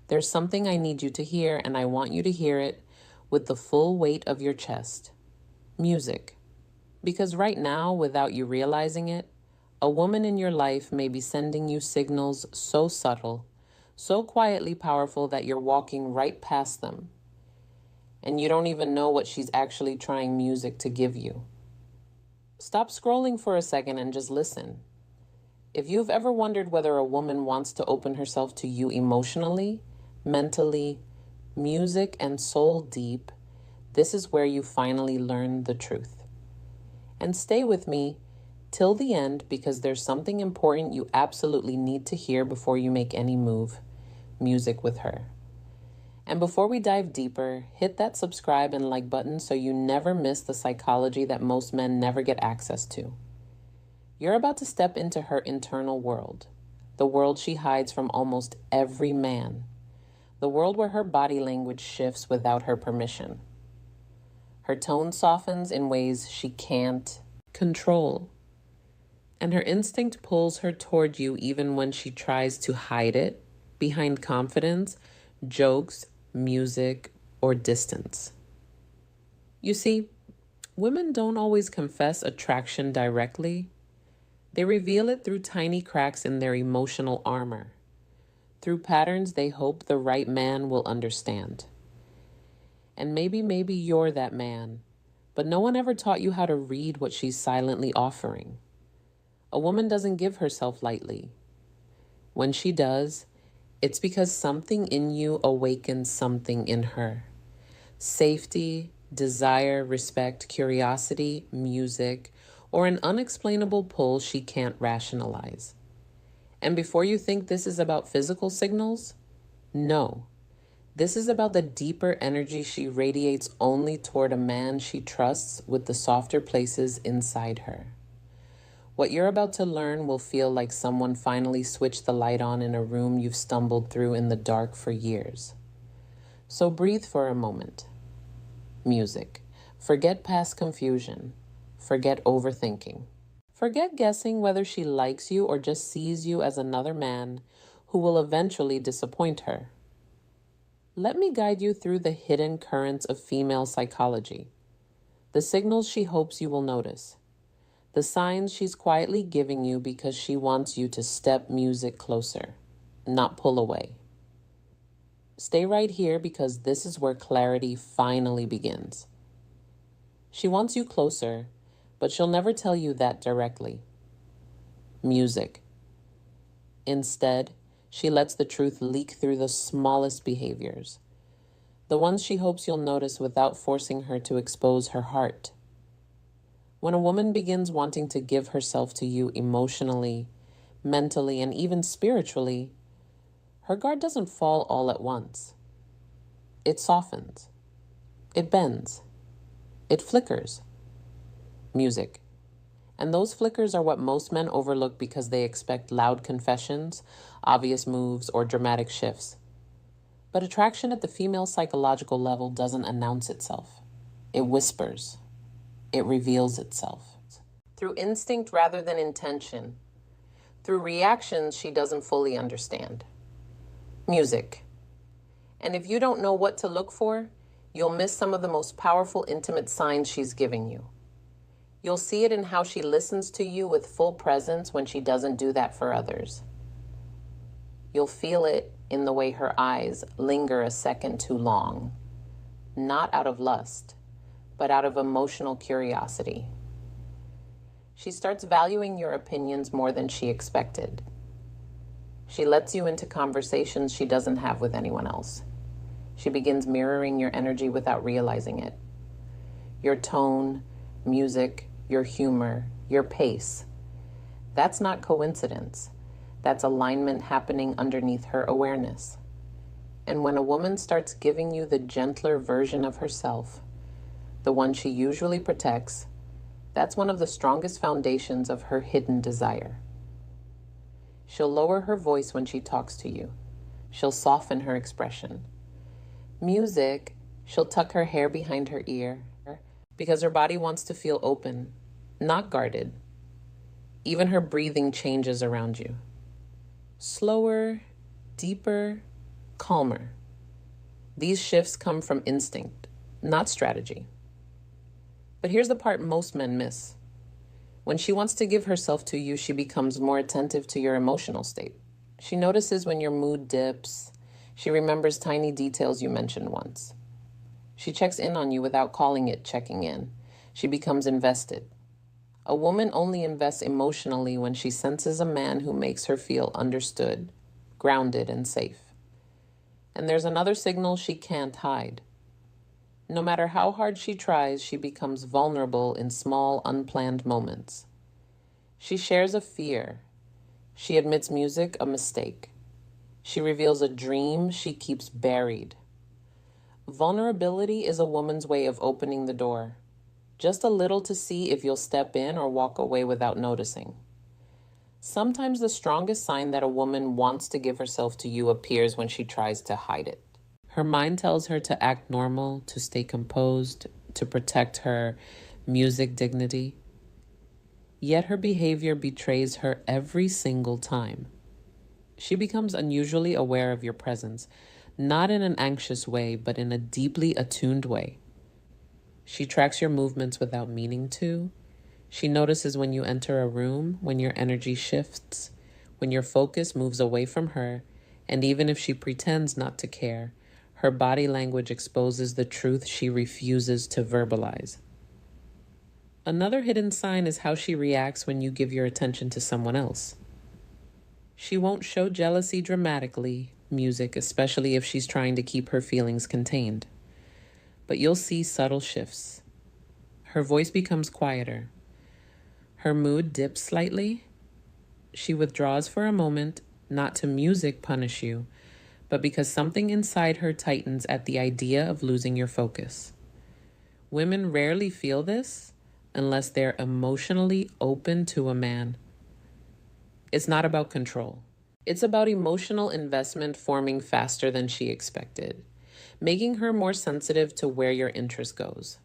There's something I need you to hear, and I want you to hear it with the full weight of your chest. Music. Because right now, without you realizing it, a woman in your life may be sending you signals so subtle, so quietly powerful that you're walking right past them. And you don't even know what she's actually trying music to give you. Stop scrolling for a second and just listen. If you've ever wondered whether a woman wants to open herself to you emotionally, mentally, music, and soul deep, this is where you finally learn the truth. And stay with me till the end, because there's something important you absolutely need to hear before you make any move. Music with her. And before we dive deeper, hit that subscribe and like button so you never miss the psychology that most men never get access to. You're about to step into her internal world, the world she hides from almost every man, the world where her body language shifts without her permission. Her tone softens in ways she can't control, and her instinct pulls her toward you even when she tries to hide it behind confidence, jokes, music, or distance. You see, women don't always confess attraction directly. They reveal it through tiny cracks in their emotional armor, through patterns they hope the right man will understand. And maybe you're that man, but no one ever taught you how to read what she's silently offering. A woman doesn't give herself lightly. When she does, it's because something in you awakens something in her. Safety, desire, respect, curiosity, music, or an unexplainable pull she can't rationalize. And before you think this is about physical signals, no. This is about the deeper energy she radiates only toward a man she trusts with the softer places inside her. What you're about to learn will feel like someone finally switched the light on in a room you've stumbled through in the dark for years. So breathe for a moment. Music. Forget past confusion. Forget overthinking. Forget guessing whether she likes you or just sees you as another man who will eventually disappoint her. Let me guide you through the hidden currents of female psychology, the signals she hopes you will notice, the signs she's quietly giving you because she wants you to step music closer, not pull away. Stay right here because this is where clarity finally begins. She wants you closer, but she'll never tell you that directly. Music. Instead, she lets the truth leak through the smallest behaviors, the ones she hopes you'll notice without forcing her to expose her heart. When a woman begins wanting to give herself to you emotionally, mentally, and even spiritually, her guard doesn't fall all at once. It softens. It bends. It flickers. Music. And those flickers are what most men overlook because they expect loud confessions, obvious moves, or dramatic shifts. But attraction at the female psychological level doesn't announce itself. It whispers. It reveals itself. Through instinct rather than intention. Through reactions she doesn't fully understand. Music. And if you don't know what to look for, you'll miss some of the most powerful intimate signs she's giving you. You'll see it in how she listens to you with full presence when she doesn't do that for others. You'll feel it in the way her eyes linger a second too long, not out of lust, but out of emotional curiosity. She starts valuing your opinions more than she expected. She lets you into conversations she doesn't have with anyone else. She begins mirroring your energy without realizing it. Your tone, music, your humor, your pace. That's not coincidence. That's alignment happening underneath her awareness. And when a woman starts giving you the gentler version of herself, the one she usually protects, that's one of the strongest foundations of her hidden desire. She'll lower her voice when she talks to you. She'll soften her expression. Music, she'll tuck her hair behind her ear because her body wants to feel open, not guarded. Even her breathing changes around you. Slower, deeper, calmer. These shifts come from instinct, not strategy. But here's the part most men miss. When she wants to give herself to you, she becomes more attentive to your emotional state. She notices when your mood dips. She remembers tiny details you mentioned once. She checks in on you without calling it checking in. She becomes invested. A woman only invests emotionally when she senses a man who makes her feel understood, grounded, and safe. And there's another signal she can't hide. No matter how hard she tries, she becomes vulnerable in small, unplanned moments. She shares a fear. She admits music a mistake. She reveals a dream she keeps buried. Vulnerability is a woman's way of opening the door, just a little to see if you'll step in or walk away without noticing. Sometimes the strongest sign that a woman wants to give herself to you appears when she tries to hide it. Her mind tells her to act normal, to stay composed, to protect her music dignity. Yet her behavior betrays her every single time. She becomes unusually aware of your presence, not in an anxious way, but in a deeply attuned way. She tracks your movements without meaning to. She notices when you enter a room, when your energy shifts, when your focus moves away from her, and even if she pretends not to care, her body language exposes the truth she refuses to verbalize. Another hidden sign is how she reacts when you give your attention to someone else. She won't show jealousy dramatically, music, especially if she's trying to keep her feelings contained. But you'll see subtle shifts. Her voice becomes quieter. Her mood dips slightly. She withdraws for a moment, not to music punish you, but because something inside her tightens at the idea of losing your focus. Women rarely feel this unless they're emotionally open to a man. It's not about control. It's about emotional investment forming faster than she expected, making her more sensitive to where your interest goes.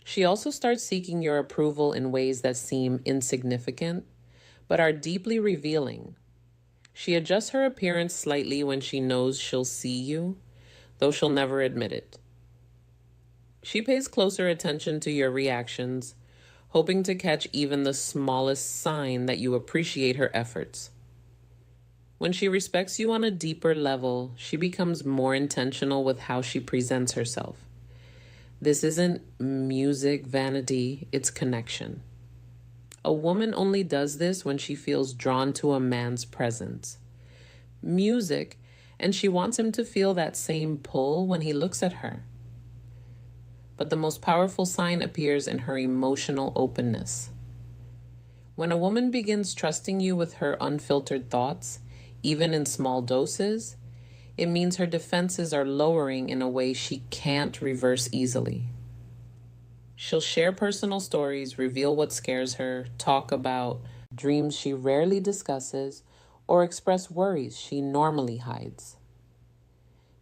She also starts seeking your approval in ways that seem insignificant, but are deeply revealing. She adjusts her appearance slightly when she knows she'll see you, though she'll never admit it. She pays closer attention to your reactions, hoping to catch even the smallest sign that you appreciate her efforts. When she respects you on a deeper level, she becomes more intentional with how she presents herself. This isn't music vanity, it's connection. A woman only does this when she feels drawn to a man's presence. Music, and she wants him to feel that same pull when he looks at her. But the most powerful sign appears in her emotional openness. When a woman begins trusting you with her unfiltered thoughts, even in small doses, it means her defenses are lowering in a way she can't reverse easily. She'll share personal stories, reveal what scares her, talk about dreams she rarely discusses, or express worries she normally hides.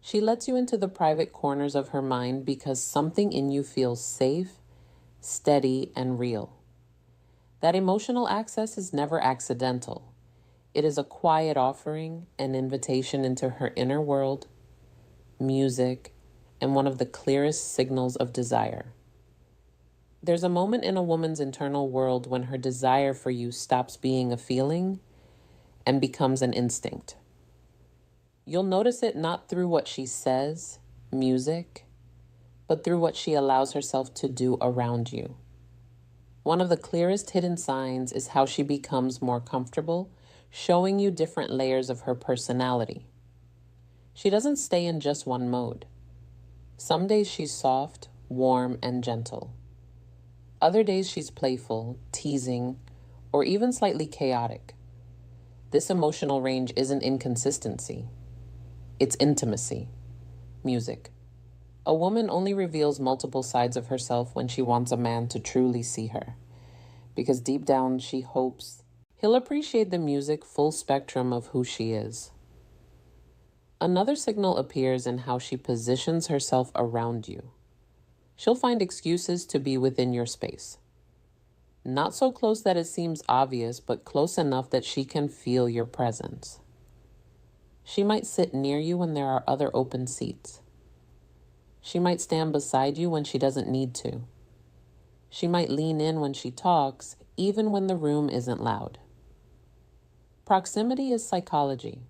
She lets you into the private corners of her mind because something in you feels safe, steady, and real. That emotional access is never accidental. It is a quiet offering, an invitation into her inner world, music, and one of the clearest signals of desire. There's a moment in a woman's internal world when her desire for you stops being a feeling and becomes an instinct. You'll notice it not through what she says, music, but through what she allows herself to do around you. One of the clearest hidden signs is how she becomes more comfortable, showing you different layers of her personality. She doesn't stay in just one mode. Some days she's soft, warm, and gentle. Other days she's playful, teasing, or even slightly chaotic. This emotional range isn't inconsistency. It's intimacy. Music. A woman only reveals multiple sides of herself when she wants a man to truly see her, because deep down she hopes he'll appreciate the music full spectrum of who she is. Another signal appears in how she positions herself around you. She'll find excuses to be within your space. Not so close that it seems obvious, but close enough that she can feel your presence. She might sit near you when there are other open seats. She might stand beside you when she doesn't need to. She might lean in when she talks, even when the room isn't loud. Proximity is psychology.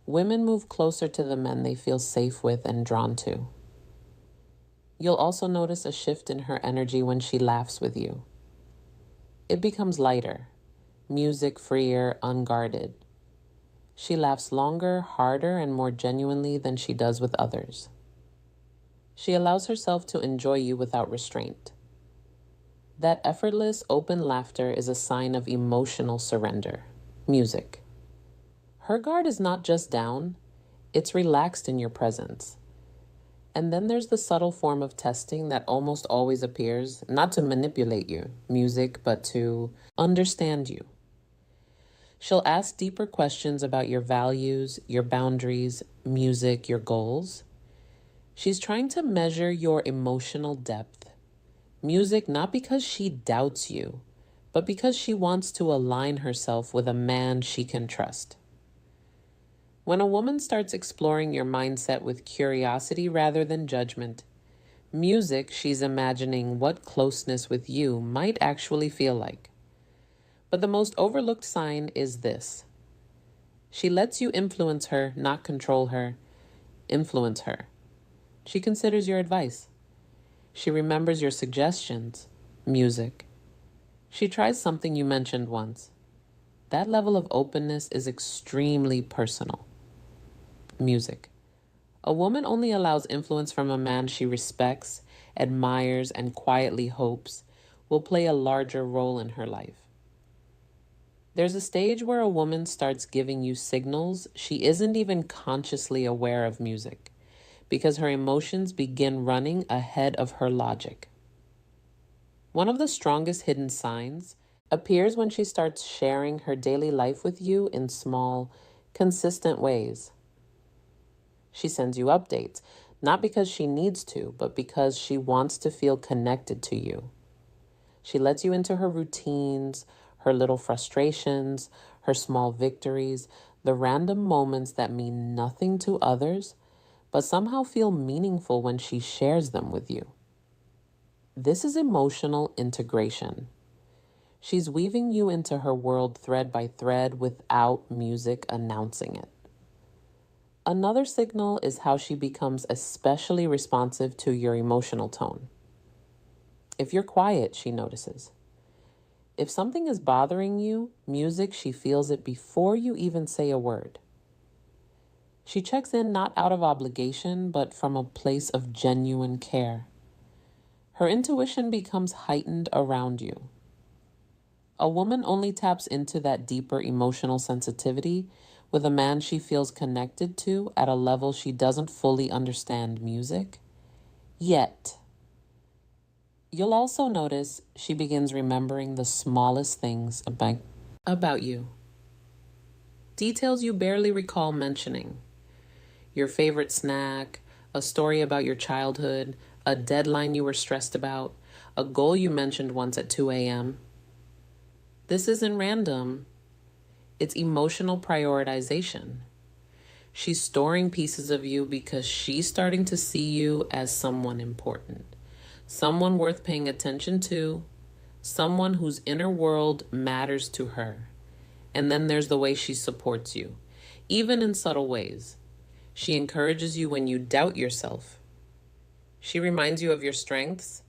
Women move closer to the men they feel safe with and drawn to. You'll also notice a shift in her energy when she laughs with you. It becomes lighter, music freer, unguarded. She laughs longer, harder, and more genuinely than she does with others. She allows herself to enjoy you without restraint. That effortless, open laughter is a sign of emotional surrender. Music. Her guard is not just down, it's relaxed in your presence. And then there's the subtle form of testing that almost always appears, not to manipulate you, music, but to understand you. She'll ask deeper questions about your values, your boundaries, music, your goals. She's trying to measure your emotional depth. Music not because she doubts you, but because she wants to align herself with a man she can trust. When a woman starts exploring your mindset with curiosity rather than judgment, music, she's imagining what closeness with you might actually feel like. But the most overlooked sign is this. She lets you influence her, not control her. Influence her. She considers your advice. She remembers your suggestions. Music. She tries something you mentioned once. That level of openness is extremely personal. Music. A woman only allows influence from a man she respects, admires, and quietly hopes will play a larger role in her life. There's a stage where a woman starts giving you signals she isn't even consciously aware of music, because her emotions begin running ahead of her logic. One of the strongest hidden signs appears when she starts sharing her daily life with you in small, consistent ways. She sends you updates, not because she needs to, but because she wants to feel connected to you. She lets you into her routines, her little frustrations, her small victories, the random moments that mean nothing to others, but somehow feel meaningful when she shares them with you. This is emotional integration. She's weaving you into her world thread by thread without music announcing it. Another signal is how she becomes especially responsive to your emotional tone. If you're quiet, she notices. If something is bothering you, music, she feels it before you even say a word. She checks in not out of obligation, but from a place of genuine care. Her intuition becomes heightened around you. A woman only taps into that deeper emotional sensitivity with a man she feels connected to at a level she doesn't fully understand music yet. You'll also notice she begins remembering the smallest things about you. Details you barely recall mentioning. Your favorite snack, a story about your childhood, a deadline you were stressed about, a goal you mentioned once at 2 a.m. This isn't random. It's emotional prioritization. She's storing pieces of you because she's starting to see you as someone important. Someone worth paying attention to, someone whose inner world matters to her. And then there's the way she supports you, even in subtle ways. She encourages you when you doubt yourself. She reminds you of your strengths.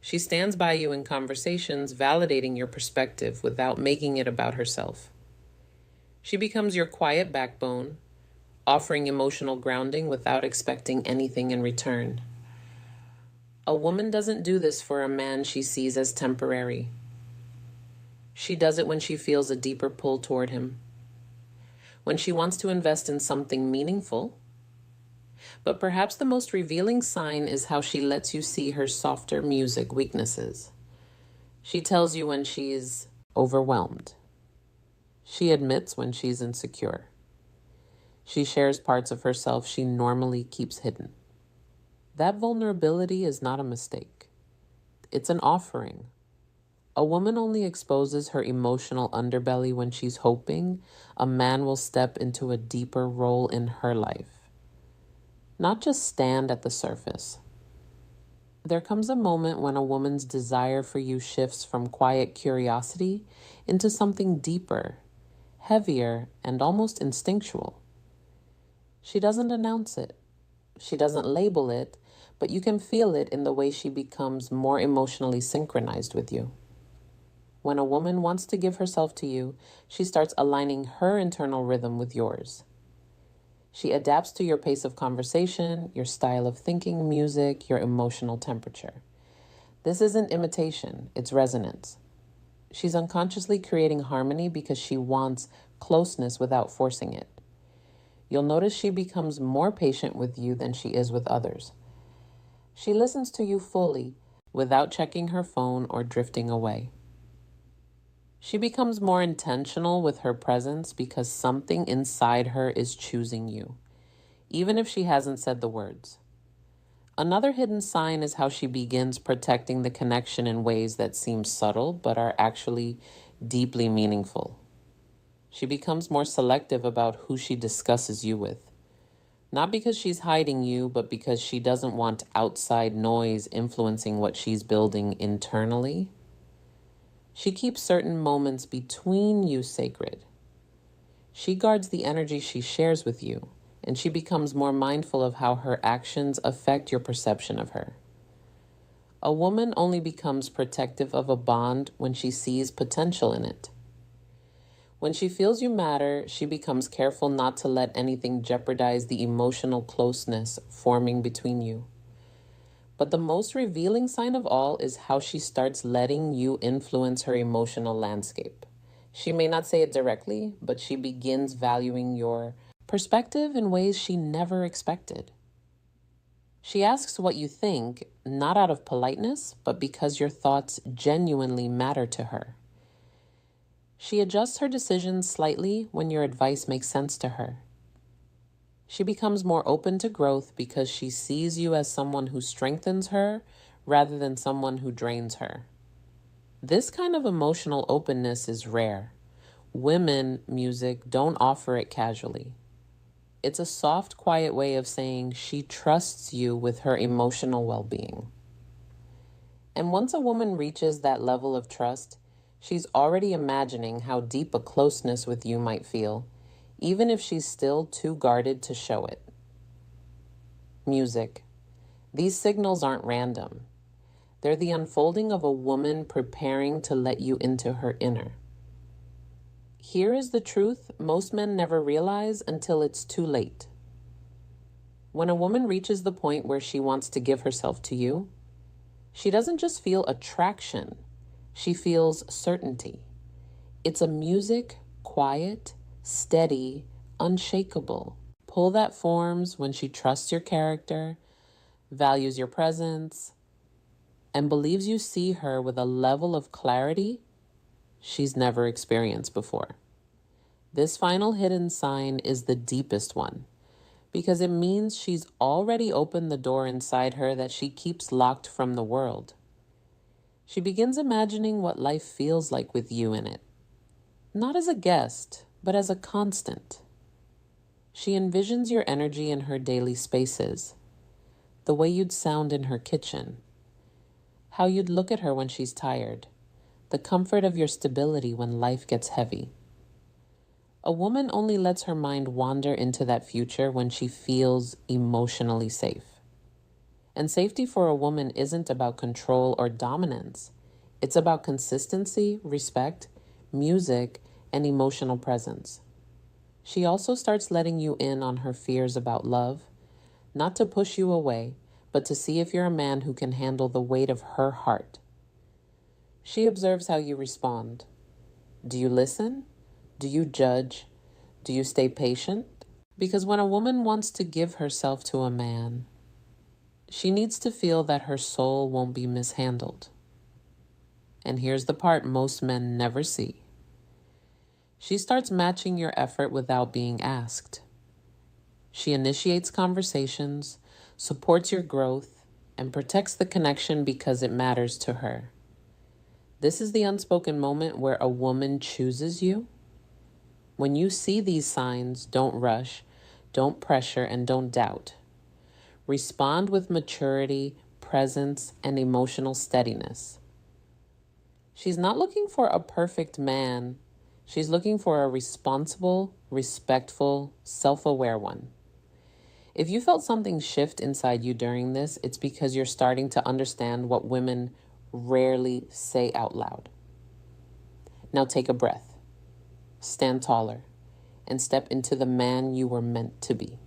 She stands by you in conversations, validating your perspective without making it about herself. She becomes your quiet backbone, offering emotional grounding without expecting anything in return. A woman doesn't do this for a man she sees as temporary. She does it when she feels a deeper pull toward him, when she wants to invest in something meaningful. But perhaps the most revealing sign is how she lets you see her softer music weaknesses. She tells you when she's overwhelmed. She admits when she's insecure. She shares parts of herself she normally keeps hidden. That vulnerability is not a mistake. It's an offering. A woman only exposes her emotional underbelly when she's hoping a man will step into a deeper role in her life, not just stand at the surface. There comes a moment when a woman's desire for you shifts from quiet curiosity into something deeper, heavier, and almost instinctual. She doesn't announce it. She doesn't label it, but you can feel it in the way she becomes more emotionally synchronized with you. When a woman wants to give herself to you, she starts aligning her internal rhythm with yours. She adapts to your pace of conversation, your style of thinking, music, your emotional temperature. This isn't imitation, it's resonance. She's unconsciously creating harmony because she wants closeness without forcing it. You'll notice she becomes more patient with you than she is with others. She listens to you fully without checking her phone or drifting away. She becomes more intentional with her presence because something inside her is choosing you, even if she hasn't said the words. Another hidden sign is how she begins protecting the connection in ways that seem subtle but are actually deeply meaningful. She becomes more selective about who she discusses you with, not because she's hiding you, but because she doesn't want outside noise influencing what she's building internally. She keeps certain moments between you sacred. She guards the energy she shares with you, and she becomes more mindful of how her actions affect your perception of her. A woman only becomes protective of a bond when she sees potential in it. When she feels you matter, she becomes careful not to let anything jeopardize the emotional closeness forming between you. But the most revealing sign of all is how she starts letting you influence her emotional landscape. She may not say it directly, but she begins valuing your perspective in ways she never expected. She asks what you think, not out of politeness, but because your thoughts genuinely matter to her. She adjusts her decisions slightly when your advice makes sense to her. She becomes more open to growth because she sees you as someone who strengthens her rather than someone who drains her. This kind of emotional openness is rare. Women music don't offer it casually. It's a soft, quiet way of saying she trusts you with her emotional well-being. And once a woman reaches that level of trust, she's already imagining how deep a closeness with you might feel, even if she's still too guarded to show it. Music. These signals aren't random. They're the unfolding of a woman preparing to let you into her inner. Here is the truth most men never realize until it's too late. When a woman reaches the point where she wants to give herself to you, she doesn't just feel attraction, she feels certainty. It's a music, quiet, steady, unshakable pull that forms when she trusts your character, values your presence, and believes you see her with a level of clarity she's never experienced before. This final hidden sign is the deepest one because it means she's already opened the door inside her that she keeps locked from the world. She begins imagining what life feels like with you in it, not as a guest, but as a constant. She envisions your energy in her daily spaces, the way you'd sound in her kitchen, how you'd look at her when she's tired, the comfort of your stability when life gets heavy. A woman only lets her mind wander into that future when she feels emotionally safe. And safety for a woman isn't about control or dominance. It's about consistency, respect, music, and emotional presence. She also starts letting you in on her fears about love, not to push you away, but to see if you're a man who can handle the weight of her heart. She observes how you respond. Do you listen? Do you judge? Do you stay patient? Because when a woman wants to give herself to a man, she needs to feel that her soul won't be mishandled. And here's the part most men never see. She starts matching your effort without being asked. She initiates conversations, supports your growth, and protects the connection because it matters to her. This is the unspoken moment where a woman chooses you. When you see these signs, don't rush, don't pressure, and don't doubt. Respond with maturity, presence, and emotional steadiness. She's not looking for a perfect man. She's looking for a responsible, respectful, self-aware one. If you felt something shift inside you during this, it's because you're starting to understand what women rarely say out loud. Now take a breath, stand taller, and step into the man you were meant to be.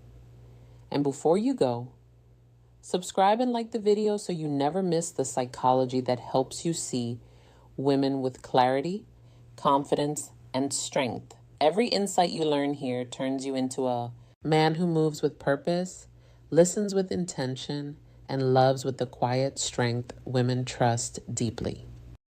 And before you go, subscribe and like the video so you never miss the psychology that helps you see women with clarity, confidence, and strength. Every insight you learn here turns you into a man who moves with purpose, listens with intention, and loves with the quiet strength women trust deeply.